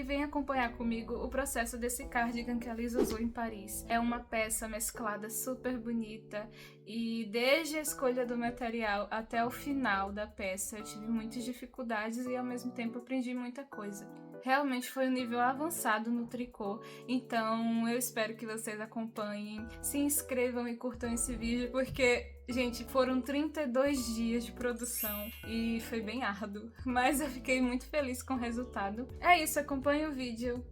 vem acompanhar comigo o processo desse cardigan que a Lisa usou em Paris. É uma peça mesclada super bonita e desde a escolha do material até o final da peça eu tive muitas dificuldades e ao mesmo tempo aprendi muita coisa. Realmente foi um nível avançado no tricô, então eu espero que vocês acompanhem, se inscrevam e curtam esse vídeo, porque, gente, foram 32 dias de produção e foi bem árduo, mas eu fiquei muito feliz com o resultado. É isso, acompanhe o vídeo.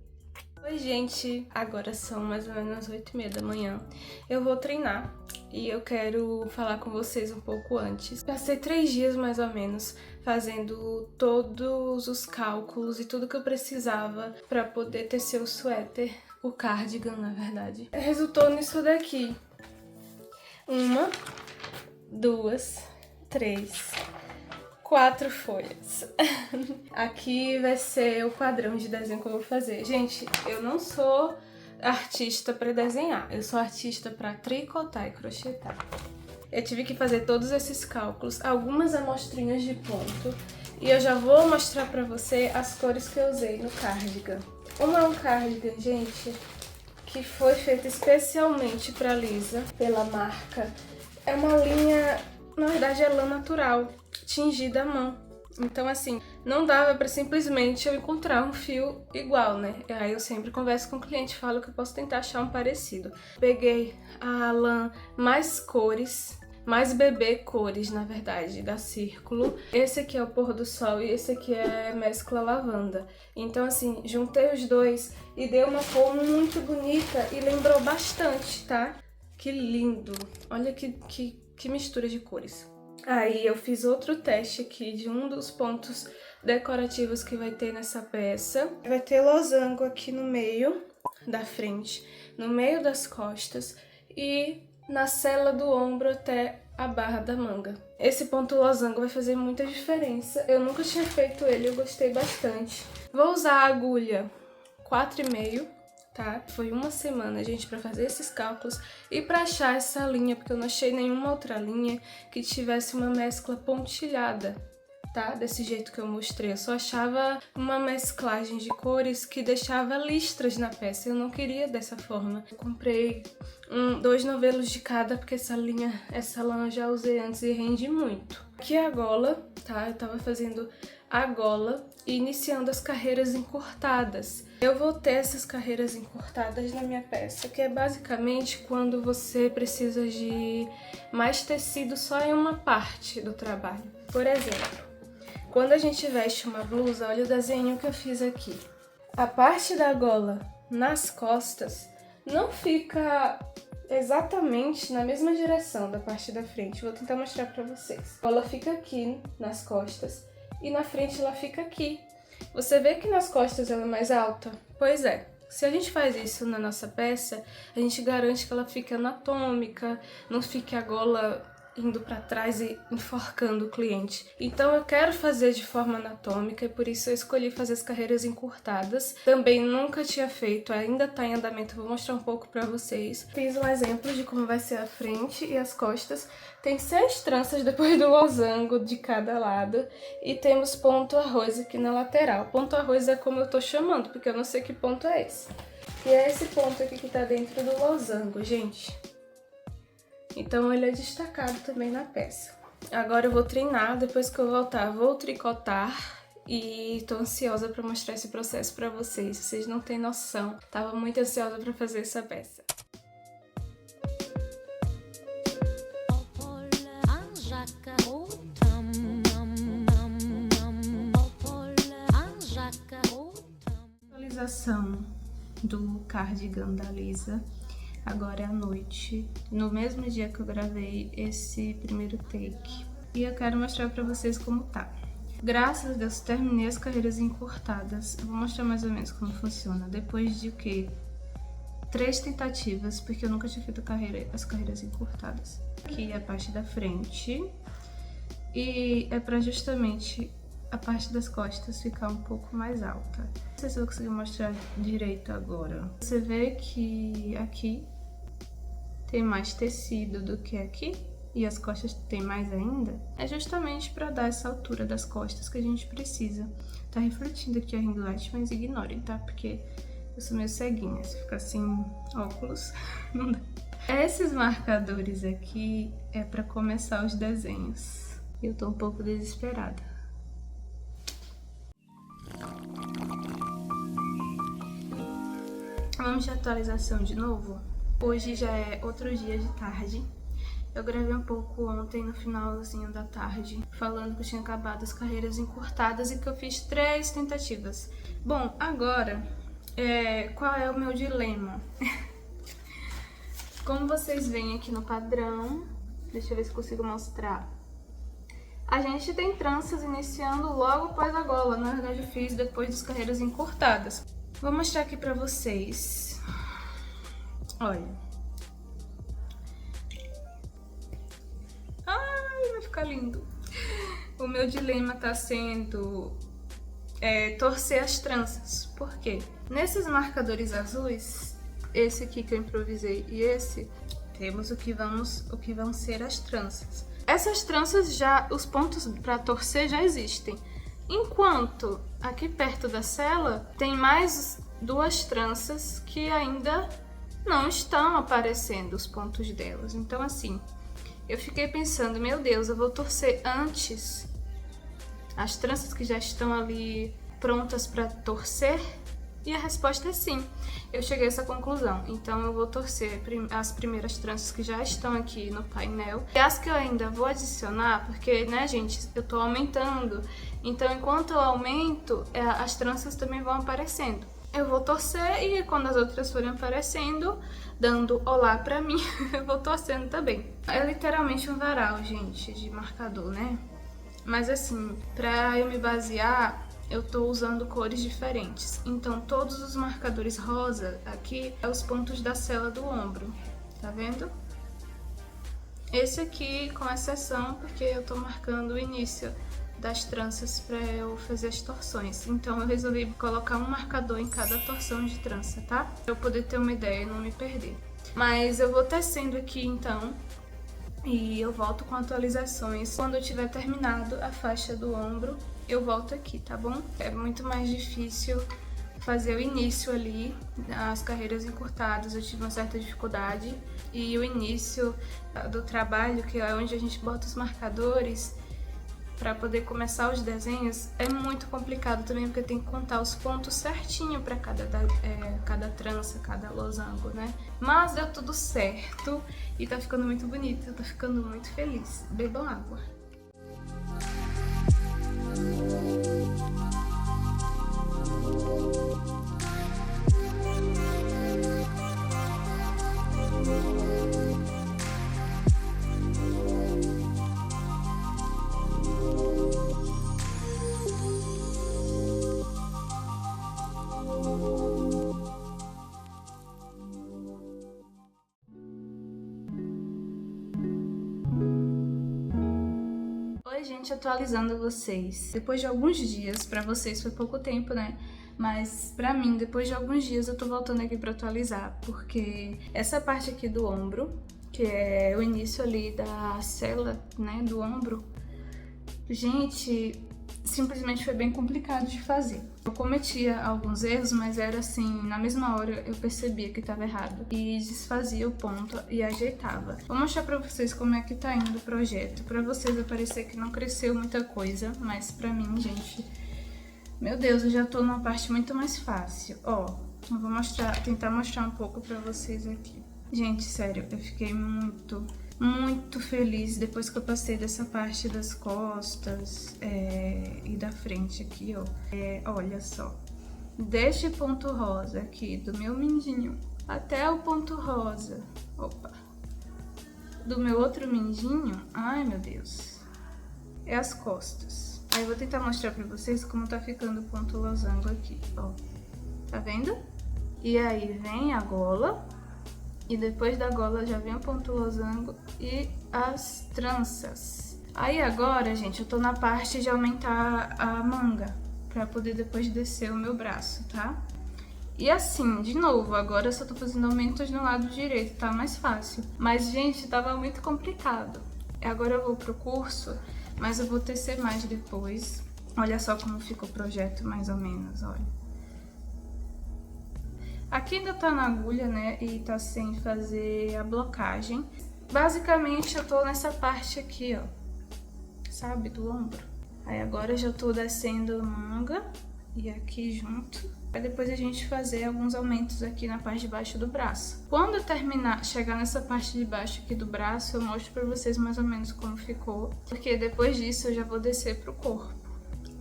Oi, gente, agora são mais ou menos 8h30 da manhã. Eu vou treinar e eu quero falar com vocês um pouco antes. Passei 3 dias mais ou menos fazendo todos os cálculos e tudo que eu precisava para poder tecer o suéter, o cardigan, na verdade. Resultou nisso daqui. 1, 2, 3, 4 folhas. Aqui vai ser o padrão de desenho que eu vou fazer. Gente, eu não sou artista para desenhar, eu sou artista para tricotar e crochetar. Eu tive que fazer todos esses cálculos, algumas amostrinhas de ponto, e eu já vou mostrar pra você as cores que eu usei no cardigan. Uma é um cardigan, gente, que foi feito especialmente pra Lisa, pela marca. É uma linha, na verdade é lã natural, tingida à mão. Então assim, não dava pra simplesmente eu encontrar um fio igual, né? Aí eu sempre converso com o cliente e falo que eu posso tentar achar um parecido. Peguei a lã mais cores, mais bebê cores, na verdade, da Círculo. Esse aqui é o pôr do sol e esse aqui é mescla lavanda. Então assim, juntei os dois e deu uma cor muito bonita e lembrou bastante, tá? Que lindo! Olha que mistura de cores. Aí eu fiz outro teste aqui de um dos pontos decorativos que vai ter nessa peça. Vai ter losango aqui no meio da frente, no meio das costas e na sela do ombro até a barra da manga. Esse ponto losango vai fazer muita diferença. Eu nunca tinha feito ele, eu gostei bastante. Vou usar a agulha 4,5. Tá? Foi uma semana, gente, pra fazer esses cálculos e pra achar essa linha, porque eu não achei nenhuma outra linha que tivesse uma mescla pontilhada, tá? Desse jeito que eu mostrei. Eu só achava uma mesclagem de cores que deixava listras na peça. Eu não queria dessa forma. Eu comprei 2 novelos de cada, porque essa lã eu já usei antes e rende muito. Aqui é a gola, tá? Eu tava fazendo a gola e iniciando as carreiras encurtadas. Eu vou ter essas carreiras encurtadas na minha peça, que é basicamente quando você precisa de mais tecido só em uma parte do trabalho. Por exemplo, quando a gente veste uma blusa, olha o desenho que eu fiz aqui. A parte da gola nas costas não fica exatamente na mesma direção da parte da frente. Vou tentar mostrar pra vocês. A gola fica aqui nas costas e na frente ela fica aqui. Você vê que nas costas ela é mais alta? Pois é, se a gente faz isso na nossa peça, a gente garante que ela fique anatômica, não fique a gola indo pra trás e enforcando o cliente. Então eu quero fazer de forma anatômica e por isso eu escolhi fazer as carreiras encurtadas. Também nunca tinha feito, ainda tá em andamento, vou mostrar um pouco pra vocês. Fiz um exemplo de como vai ser a frente e as costas. Tem 6 tranças depois do losango de cada lado e temos ponto arroz aqui na lateral. Ponto arroz é como eu tô chamando, porque eu não sei que ponto é esse. E é esse ponto aqui que tá dentro do losango, gente. Então ele é destacado também na peça. Agora eu vou treinar, depois que eu voltar vou tricotar e tô ansiosa pra mostrar esse processo pra vocês. Vocês não têm noção, tava muito ansiosa pra fazer essa peça. Atualização do cardigan da Lisa. Agora é à noite, no mesmo dia que eu gravei esse primeiro take. E eu quero mostrar pra vocês como tá. Graças a Deus, terminei as carreiras encurtadas. Eu vou mostrar mais ou menos como funciona. Depois de o quê? 3 tentativas, porque eu nunca tinha feito as carreiras encurtadas. Aqui é a parte da frente. E é pra justamente a parte das costas ficar um pouco mais alta. Não sei se eu vou conseguir mostrar direito agora. Você vê que aqui tem mais tecido do que aqui. e as costas tem mais ainda, é justamente para dar essa altura das costas que a gente precisa. Tá refletindo aqui a ring light, mas ignorem, tá? Porque eu sou meio ceguinha, se ficar sem óculos, não dá. Esses marcadores aqui é para começar os desenhos. Eu tô um pouco desesperada. Vamos de atualização de novo? Hoje já é outro dia de tarde. Eu gravei um pouco ontem, no finalzinho da tarde, falando que eu tinha acabado as carreiras encurtadas e que eu fiz 3 tentativas. Bom, agora, qual é o meu dilema? Como vocês veem aqui no padrão, deixa eu ver se consigo mostrar. A gente tem tranças iniciando logo após a gola, na verdade eu fiz depois das carreiras encurtadas. Vou mostrar aqui pra vocês. Olha. Ai, vai ficar lindo. O meu dilema tá sendo torcer as tranças. Por quê? Nesses marcadores azuis, esse aqui que eu improvisei e esse, temos o que vão ser as tranças. Essas tranças já, os pontos para torcer já existem. Enquanto aqui perto da sela tem mais 2 tranças que ainda não estão aparecendo os pontos delas. Então assim, eu fiquei pensando, meu Deus, eu vou torcer antes as tranças que já estão ali prontas para torcer? E a resposta é sim. Eu cheguei a essa conclusão. Então eu vou torcer as primeiras tranças que já estão aqui no painel. E as que eu ainda vou adicionar, porque, né, gente, eu tô aumentando. Então enquanto eu aumento, as tranças também vão aparecendo. Eu vou torcer e quando as outras forem aparecendo, dando olá pra mim, eu vou torcendo também. É literalmente um varal, gente, de marcador, né? Mas assim, pra eu me basear, eu tô usando cores diferentes. Então todos os marcadores rosa aqui é os pontos da sela do ombro, tá vendo? Esse aqui com exceção porque eu tô marcando o início das tranças para eu fazer as torções. Então eu resolvi colocar um marcador em cada torção de trança, tá? Pra eu poder ter uma ideia e não me perder. Mas eu vou tecendo aqui então e eu volto com atualizações. Quando eu tiver terminado a faixa do ombro, eu volto aqui, tá bom? É muito mais difícil fazer o início ali, as carreiras encurtadas, eu tive uma certa dificuldade. E o início do trabalho, que é onde a gente bota os marcadores, para poder começar os desenhos, é muito complicado também, porque tem que contar os pontos certinho para cada trança, cada losango, né? Mas deu tudo certo e tá ficando muito bonito, eu tô ficando muito feliz. Bebam água. Oi, gente, atualizando vocês. Depois de alguns dias, pra vocês foi pouco tempo, né? Mas pra mim, depois de alguns dias, eu tô voltando aqui pra atualizar, porque essa parte aqui do ombro, que é o início ali da sela, né, do ombro, gente, simplesmente foi bem complicado de fazer. Eu cometia alguns erros, mas era assim, na mesma hora eu percebia que estava errado e desfazia o ponto e ajeitava. Vou mostrar pra vocês como é que tá indo o projeto. Pra vocês vai parecer que não cresceu muita coisa, mas pra mim, gente, meu Deus, eu já tô numa parte muito mais fácil. Ó, eu vou tentar mostrar um pouco pra vocês aqui. Gente, sério, eu fiquei muito feliz depois que eu passei dessa parte das costas e da frente aqui, ó. Olha só, deste ponto rosa aqui do meu mindinho até o ponto rosa, do meu outro mindinho, ai meu Deus, é as costas. Aí eu vou tentar mostrar pra vocês como tá ficando o ponto losango aqui, ó. Tá vendo? E aí vem a gola. E depois da gola já vem o ponto losango e as tranças. Aí agora, gente, eu tô na parte de aumentar a manga, pra poder depois descer o meu braço, tá? E assim, de novo, agora eu só tô fazendo aumentos no lado direito, tá mais fácil. Mas, gente, tava muito complicado. Agora eu vou pro curso, mas eu vou tecer mais depois. Olha só como ficou o projeto, mais ou menos, olha. Aqui ainda tá na agulha, né, e tá sem fazer a blocagem. Basicamente eu tô nessa parte aqui, ó, sabe, do ombro. Aí agora eu já tô descendo manga e aqui junto. Aí depois a gente fazer alguns aumentos aqui na parte de baixo do braço. Quando eu terminar, chegar nessa parte de baixo aqui do braço, eu mostro pra vocês mais ou menos como ficou. Porque depois disso eu já vou descer pro corpo.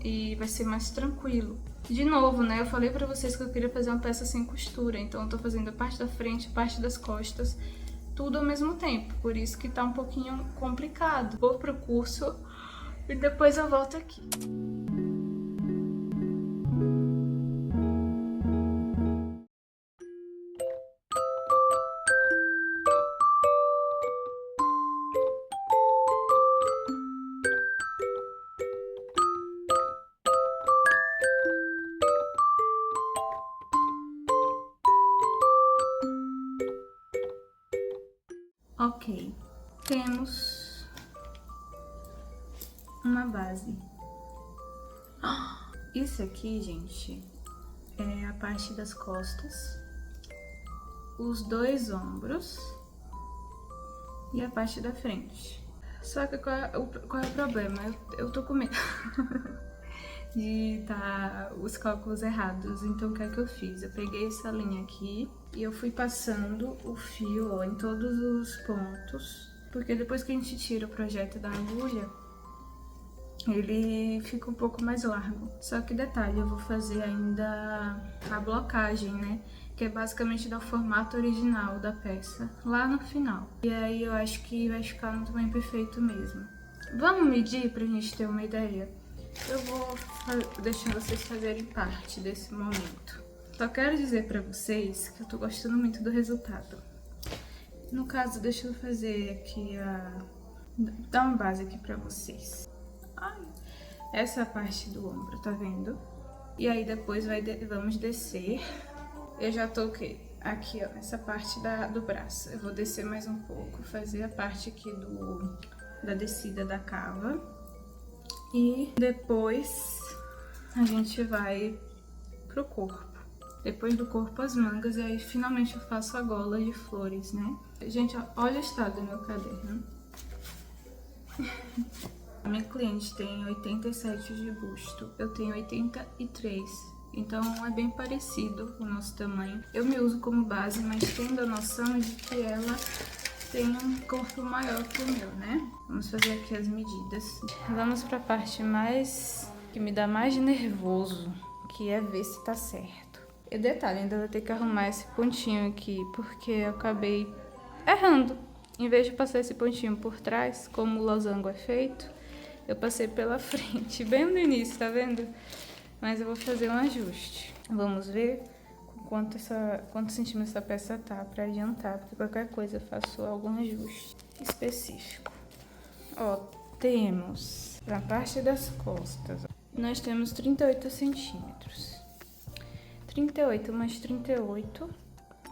E vai ser mais tranquilo. De novo, né, eu falei pra vocês que eu queria fazer uma peça sem costura. Então eu tô fazendo a parte da frente, a parte das costas, tudo ao mesmo tempo. Por isso que tá um pouquinho complicado. Vou pro curso e depois eu volto aqui. Ok, temos uma base. Isso aqui, gente, é a parte das costas, os dois ombros e a parte da frente. Só que qual é o problema? Eu tô com medo de tá os cálculos errados. Então o que é que eu fiz? Eu peguei essa linha aqui e eu fui passando o fio, ó, em todos os pontos, porque depois que a gente tira o projeto da agulha, ele fica um pouco mais largo. Só que detalhe, eu vou fazer ainda a blocagem, né? Que é basicamente dar o formato original da peça lá no final. E aí eu acho que vai ficar no tamanho perfeito mesmo. Vamos medir pra gente ter uma ideia? Eu vou deixar vocês fazerem parte desse momento. Só quero dizer pra vocês que eu tô gostando muito do resultado. No caso, deixa eu fazer aqui dar uma base aqui pra vocês. Essa é a parte do ombro, tá vendo? E aí depois vamos descer. Eu já tô o quê? Aqui, ó, nessa parte do braço. Eu vou descer mais um pouco, fazer a parte aqui da descida da cava. E depois a gente vai pro corpo. Depois do corpo, as mangas. E aí finalmente eu faço a gola de flores, né? Gente, olha o estado do meu caderno. A minha cliente tem 87 de busto, eu tenho 83, então é bem parecido o nosso tamanho. Eu me uso como base, mas tendo a noção de que ela tem um corpo maior que o meu, né? Vamos fazer aqui as medidas. Vamos para a parte que me dá mais nervoso, que é ver se tá certo. E detalhe, ainda vou ter que arrumar esse pontinho aqui, porque eu acabei errando. Em vez de passar esse pontinho por trás, como o losango é feito, eu passei pela frente, bem no início, tá vendo? Mas eu vou fazer um ajuste. Vamos ver quantos centímetros essa peça tá, pra adiantar, porque qualquer coisa eu faço algum ajuste específico. Ó, temos na parte das costas, nós temos 38 centímetros. 38 mais 38,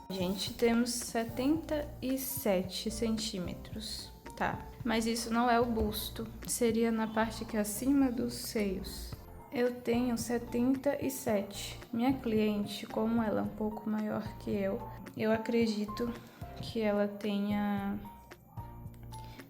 gente, temos 77 centímetros, tá? Mas isso não é o busto, seria na parte que é acima dos seios. Eu tenho 77. Minha cliente, como ela é um pouco maior que eu acredito que ela tenha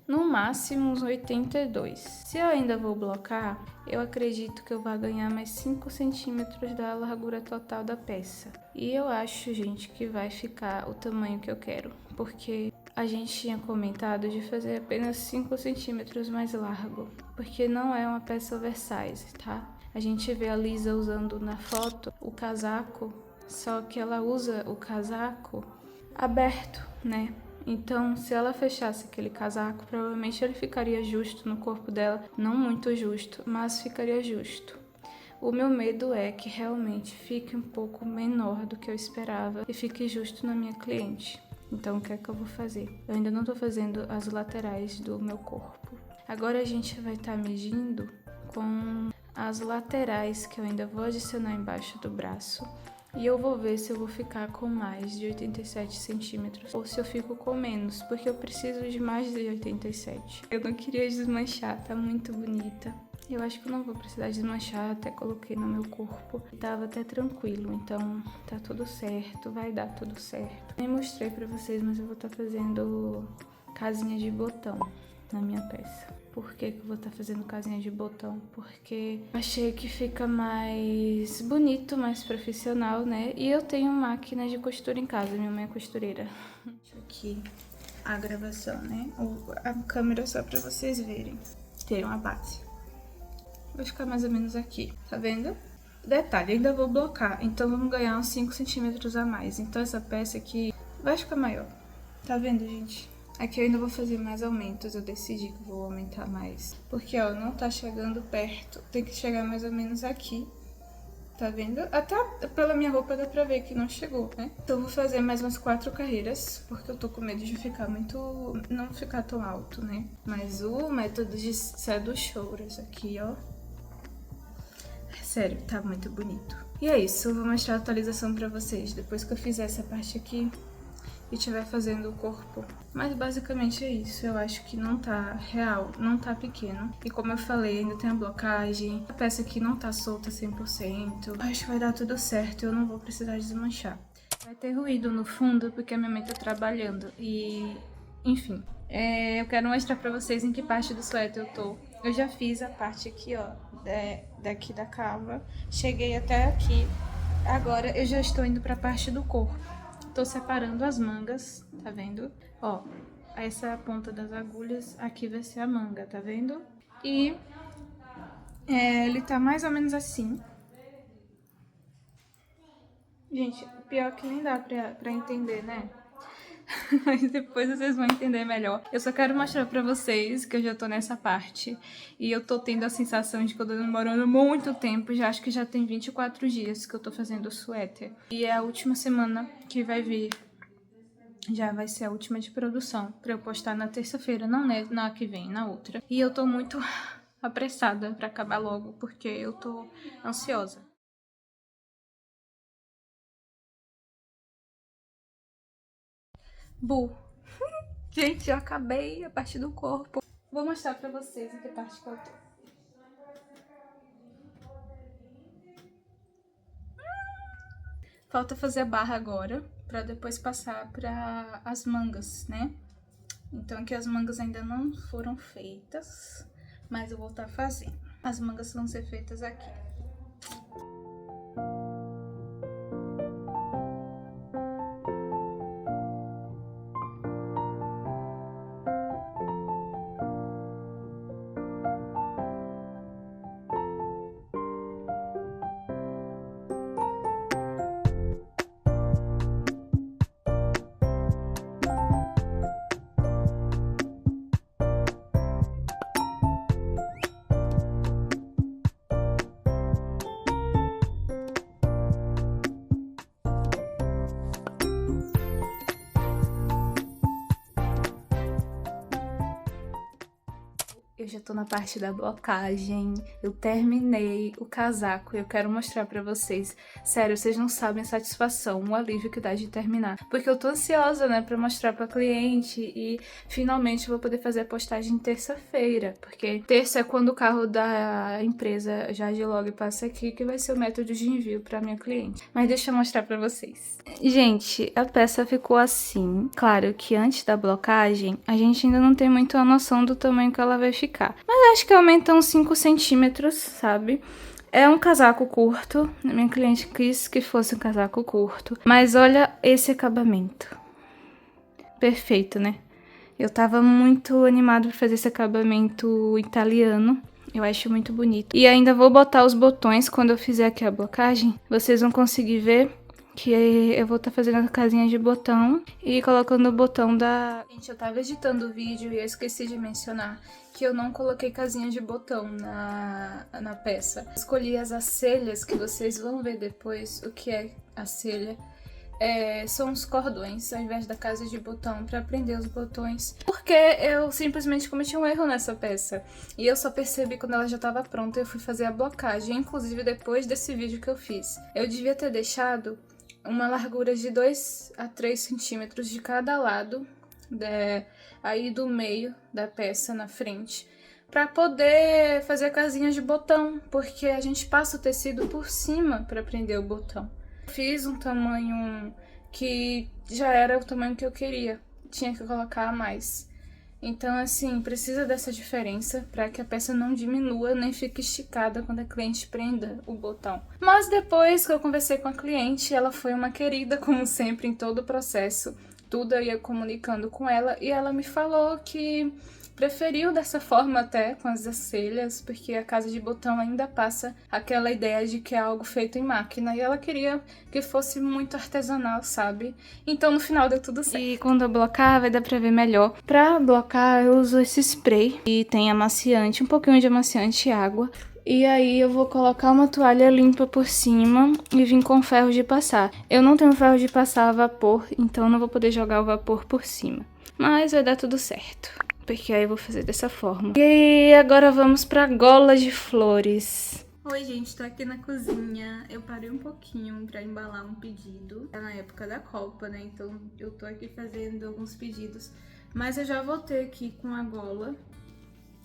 no máximo uns 82. Se eu ainda vou blocar, eu acredito que eu vou ganhar mais 5 centímetros da largura total da peça. E eu acho, gente, que vai ficar o tamanho que eu quero, porque a gente tinha comentado de fazer apenas 5 centímetros mais largo, porque não é uma peça oversize, tá? A gente vê a Lisa usando na foto o casaco, só que ela usa o casaco aberto, né? Então, se ela fechasse aquele casaco, provavelmente ele ficaria justo no corpo dela, não muito justo, mas ficaria justo. O meu medo é que realmente fique um pouco menor do que eu esperava e fique justo na minha cliente. Então, o que é que eu vou fazer? Eu ainda não tô fazendo as laterais do meu corpo. Agora a gente vai estar medindo com as laterais que eu ainda vou adicionar embaixo do braço E eu vou ver se eu vou ficar com mais de 87 centímetros ou se eu fico com menos, porque eu preciso de mais de 87. Eu não queria desmanchar, tá muito bonita. Eu acho que eu não vou precisar desmanchar, até coloquei no meu corpo. Tava até tranquilo, então tá tudo certo, vai dar tudo certo. Nem mostrei pra vocês, mas eu vou estar fazendo casinha de botão na minha peça. Por que eu vou estar fazendo casinha de botão? Porque achei que fica mais bonito, mais profissional, né? E eu tenho máquina de costura em casa, minha mãe é costureira. Deixa aqui a gravação, né? A câmera só pra vocês verem. Tem uma base. Vai ficar mais ou menos aqui, tá vendo? Detalhe, ainda vou blocar, então vamos ganhar uns 5 centímetros a mais. Então essa peça aqui vai ficar maior. Tá vendo, gente? Aqui eu ainda vou fazer mais aumentos, eu decidi que vou aumentar mais. Porque, ó, não tá chegando perto, tem que chegar mais ou menos aqui. Tá vendo? Até pela minha roupa dá pra ver que não chegou, né? Então eu vou fazer mais umas 4 carreiras, porque eu tô com medo de ficar muito... não ficar tão alto, né? Mas o método de Shadow Shoulders aqui, ó. Sério, tá muito bonito. E é isso, eu vou mostrar a atualização pra vocês depois que eu fizer essa parte aqui e estiver fazendo o corpo. Mas basicamente é isso, eu acho que não tá real, não tá pequeno. E como eu falei, ainda tem a blocagem, a peça aqui não tá solta 100%. Acho que vai dar tudo certo, eu não vou precisar desmanchar. Vai ter ruído no fundo porque a minha mãe tá trabalhando e... enfim. Eu quero mostrar pra vocês em que parte do suéter eu tô. Eu já fiz a parte aqui, ó, daqui da cava. Cheguei até aqui. Agora eu já estou indo pra parte do corpo. Tô separando as mangas, tá vendo? Ó, essa é a ponta das agulhas, aqui vai ser a manga, tá vendo? E ele tá mais ou menos assim. Gente, pior que nem dá pra entender, né? Mas depois vocês vão entender melhor. Eu só quero mostrar pra vocês que eu já tô nessa parte. E eu tô tendo a sensação de que eu tô demorando muito tempo. Já acho que já tem 24 dias que eu tô fazendo o suéter. E é a última semana que vai vir. Já vai ser a última de produção. Pra eu postar na terça-feira, não na que vem, na outra. E eu tô muito apressada pra acabar logo, porque eu tô ansiosa. Bu. Gente, eu acabei a parte do corpo. Vou mostrar pra vocês em que parte que eu tô. Falta fazer a barra agora, pra depois passar pra as mangas, né? Então aqui as mangas ainda não foram feitas, mas eu vou estar fazendo. As mangas vão ser feitas aqui. Eu já tô na parte da blocagem, eu terminei o casaco e eu quero mostrar pra vocês. Sério, vocês não sabem a satisfação, o alívio que dá de terminar. Porque eu tô ansiosa, né, pra mostrar pra cliente e finalmente eu vou poder fazer a postagem terça-feira. Porque terça é quando o carro da empresa Jardilog passa aqui, que vai ser o método de envio pra minha cliente. Mas deixa eu mostrar pra vocês. Gente, a peça ficou assim. Claro que antes da blocagem, a gente ainda não tem muito a noção do tamanho que ela vai ficar. Mas acho que aumenta uns 5 centímetros, sabe? É um casaco curto. Minha cliente quis que fosse um casaco curto. Mas olha esse acabamento. Perfeito, né? Eu tava muito animada pra fazer esse acabamento italiano. Eu acho muito bonito. E ainda vou botar os botões quando eu fizer aqui a blocagem. Vocês vão conseguir ver que eu vou estar fazendo a casinha de botão e colocando o botão da... Gente, eu tava editando o vídeo e eu esqueci de mencionar que eu não coloquei casinha de botão na peça. Escolhi as acelhas, que vocês vão ver depois o que é acelha. são os cordões ao invés da casa de botão pra prender os botões. Porque eu simplesmente cometi um erro nessa peça. E eu só percebi quando ela já estava pronta e eu fui fazer a blocagem. Inclusive depois desse vídeo que eu fiz. Eu devia ter deixado uma largura de 2 a 3 centímetros de cada lado, aí do meio da peça na frente, para poder fazer a casinha de botão, porque a gente passa o tecido por cima para prender o botão. Fiz um tamanho que já era o tamanho que eu queria, tinha que colocar a mais. Então, assim, precisa dessa diferença para que a peça não diminua nem fique esticada quando a cliente prenda o botão. Mas depois que eu conversei com a cliente, ela foi uma querida, como sempre, em todo o processo. Tudo eu ia comunicando com ela e ela me falou que preferiu dessa forma até, com as acelhas, porque a casa de botão ainda passa aquela ideia de que é algo feito em máquina e ela queria que fosse muito artesanal, sabe? Então no final deu tudo certo. E quando eu blocar vai dar pra ver melhor. Pra blocar eu uso esse spray e tem amaciante, um pouquinho de amaciante e água. E aí eu vou colocar uma toalha limpa por cima e vir com ferro de passar. Eu não tenho ferro de passar a vapor, então não vou poder jogar o vapor por cima. Mas vai dar tudo certo, porque aí eu vou fazer dessa forma. E agora vamos pra gola de flores. Oi gente, tô aqui na cozinha. Eu parei um pouquinho pra embalar um pedido. Tá na época da Copa, né? Então eu tô aqui fazendo alguns pedidos. Mas eu já voltei aqui com a gola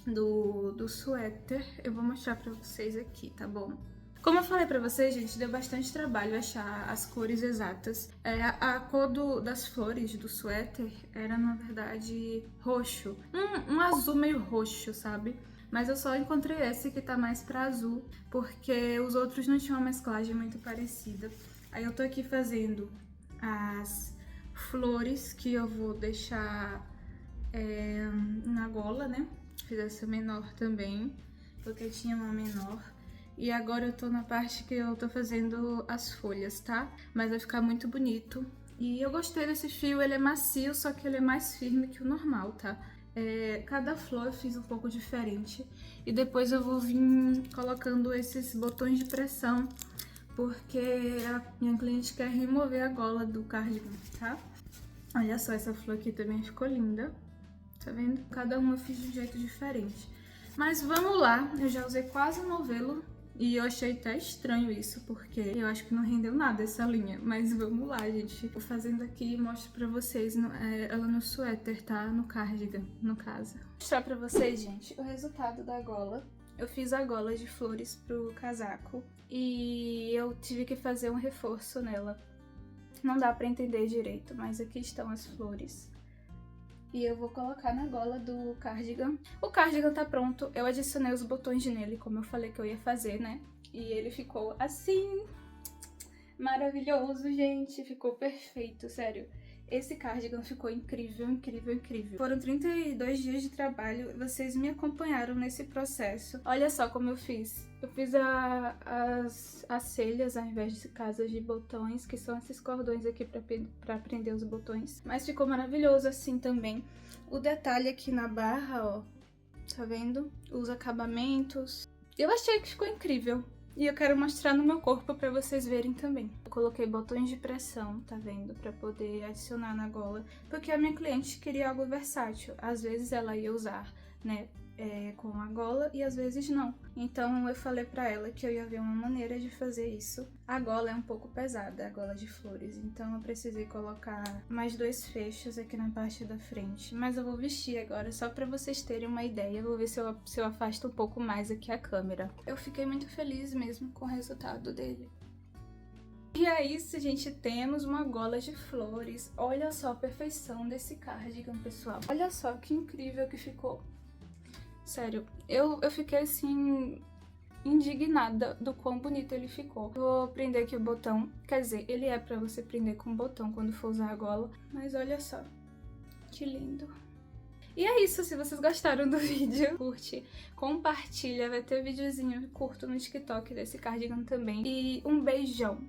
do suéter. Eu vou mostrar pra vocês aqui, tá bom? Como eu falei pra vocês, gente, deu bastante trabalho achar as cores exatas. A cor das flores do suéter era, na verdade, roxo. Um azul meio roxo, sabe? Mas eu só encontrei esse que tá mais pra azul, porque os outros não tinham uma mesclagem muito parecida. Aí eu tô aqui fazendo as flores que eu vou deixar na gola, né? Fiz essa menor também, porque tinha uma menor. E agora eu tô na parte que eu tô fazendo as folhas, tá? Mas vai ficar muito bonito. E eu gostei desse fio, ele é macio, só que ele é mais firme que o normal, tá? Cada flor eu fiz um pouco diferente. E depois eu vou vir colocando esses botões de pressão, porque a minha cliente quer remover a gola do cardigan, tá? Olha só, essa flor aqui também ficou linda. Tá vendo? Cada uma eu fiz de um jeito diferente. Mas vamos lá, eu já usei quase um novelo. E eu achei até estranho isso, porque eu acho que não rendeu nada essa linha. Mas vamos lá, gente. Vou fazendo aqui e mostro pra vocês ela no suéter, tá? No cardigan, no caso. Vou mostrar pra vocês, gente, o resultado da gola. Eu fiz a gola de flores pro casaco e eu tive que fazer um reforço nela. Não dá pra entender direito, mas aqui estão as flores. E eu vou colocar na gola do cardigan. O cardigan tá pronto, eu adicionei os botões nele, como eu falei que eu ia fazer, né? E ele ficou assim, maravilhoso, gente, ficou perfeito, sério. Esse cardigan ficou incrível, incrível, incrível. Foram 32 dias de trabalho, vocês me acompanharam nesse processo. Olha só como eu fiz. Eu fiz as celhas ao invés de casas de botões, que são esses cordões aqui pra prender os botões. Mas ficou maravilhoso assim também. O detalhe aqui na barra, ó, tá vendo? Os acabamentos. Eu achei que ficou incrível. E eu quero mostrar no meu corpo pra vocês verem também. Eu coloquei botões de pressão, tá vendo? Pra poder adicionar na gola. Porque a minha cliente queria algo versátil. Às vezes ela ia usar, né, com a gola e às vezes não. Então eu falei pra ela que eu ia ver uma maneira de fazer isso. A gola é um pouco pesada, a gola de flores. Então eu precisei colocar mais 2 fechos aqui na parte da frente. Mas eu vou vestir agora só pra vocês terem uma ideia. Eu vou ver se eu afasto um pouco mais aqui a câmera. Eu fiquei muito feliz mesmo com o resultado dele. E é isso, gente, temos uma gola de flores. Olha só a perfeição desse cardigan, pessoal. Olha só que incrível que ficou. Sério, eu fiquei assim, indignada do quão bonito ele ficou. Vou prender aqui o botão, quer dizer, ele é pra você prender com o botão quando for usar a gola. Mas olha só, que lindo. E é isso, se vocês gostaram do vídeo, curte, compartilha, vai ter videozinho curto no TikTok desse cardigan também. E um beijão!